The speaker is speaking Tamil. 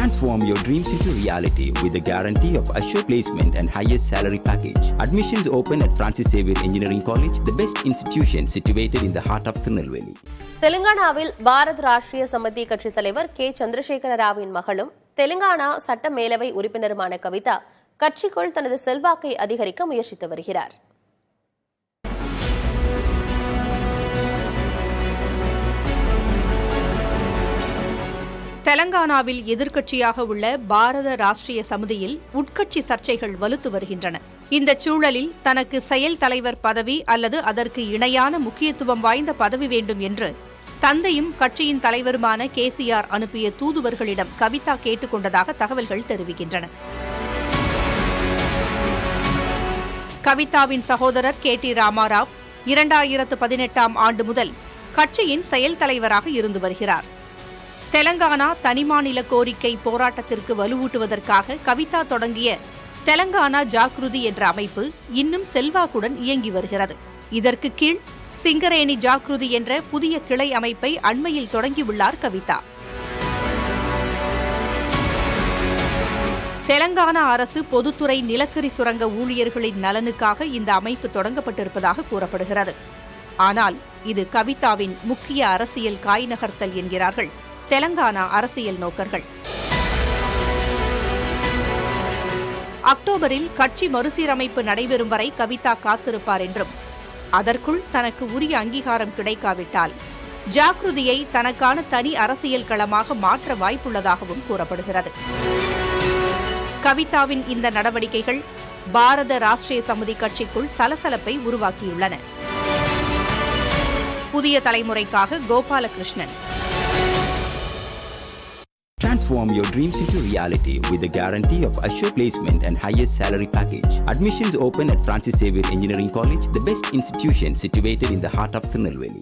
Transform your dreams into reality with the guarantee of assured placement and highest salary package. Admissions open at Francis Xavier Engineering College, the best institution situated in the heart of Tirunelveli. தெலுங்கானாவில் பாரத் ராஷ்டிரிய சமிதி கட்சித் தலைவர் கே சந்திரசேகர ராவின் மகளும் தெலுங்கானா சட்ட மேலவை உறுப்பினருமான கவிதா கட்சிக்குள் தனது செல்வாக்கை அதிகரிக்க முயற்சித்து வருகிறார். தெலங்கானாவில் எதிர்க்கட்சியாக உள்ள பாரத ராஷ்டிரிய சமிதியில் உட்கட்சி சர்ச்சைகள் வலுத்து வருகின்றன. இந்த சூழலில் தனக்கு செயல் தலைவர் பதவி அல்லது அதற்கு இணையான முக்கியத்துவம் வாய்ந்த பதவி வேண்டும் என்று தந்தையும் கட்சியின் தலைவருமான கேசிஆர் அனுப்பிய தூதுவர்களிடம் கவிதா கேட்டுக் கொண்டதாக தகவல்கள் தெரிவிக்கின்றன. கவிதாவின் சகோதரர் கே டி ராமாராவ் 2018ஆம் ஆண்டு முதல் கட்சியின் செயல் தலைவராக இருந்து வருகிறார். தெலங்கானா தனிமாநில கோரிக்கை போராட்டத்திற்கு வலுவூட்டுவதற்காக கவிதா தொடங்கிய தெலங்கானா ஜாக்ருதி என்ற அமைப்பு இன்னும் செல்வாக்குடன் இயங்கி வருகிறது. இதற்கு கீழ் சிங்கரேணி ஜாக்ருதி என்ற புதிய கிளை அமைப்பை அண்மையில் தொடங்கியுள்ளார் கவிதா. தெலங்கானா அரசு பொதுத்துறை நிலக்கரி சுரங்க ஊழியர்களின் நலனுக்காக இந்த அமைப்பு தொடங்கப்பட்டிருப்பதாக கூறப்படுகிறது. ஆனால் இது கவிதாவின் முக்கிய அரசியல் காய் நகர்த்தல் என்கிறார்கள் தெலங்கானா அரசியல் நோக்கர்கள். அக்டோபரில் கட்சி மறுசீரமைப்பு நடைபெறும் வரை கவிதா காத்திருப்பார் என்றும் அதற்குள் தனக்கு உரிய அங்கீகாரம் கிடைக்காவிட்டால் ஜாக்ருதியை தனக்கான தனி அரசியல் களமாக மாற்ற வாய்ப்புள்ளதாகவும் கூறப்படுகிறது. கவிதாவின் இந்த நடவடிக்கைகள் பாரத ராஷ்டிரிய சமிதி கட்சிக்குள் சலசலப்பை உருவாக்கியுள்ளன. புதிய தலைமுறைக்காக Gopalakrishnan. Transform your dreams into reality with the guarantee of assured placement and highest salary package. Admissions open at Francis Xavier Engineering College, the best institution situated in the heart of Tirunelveli.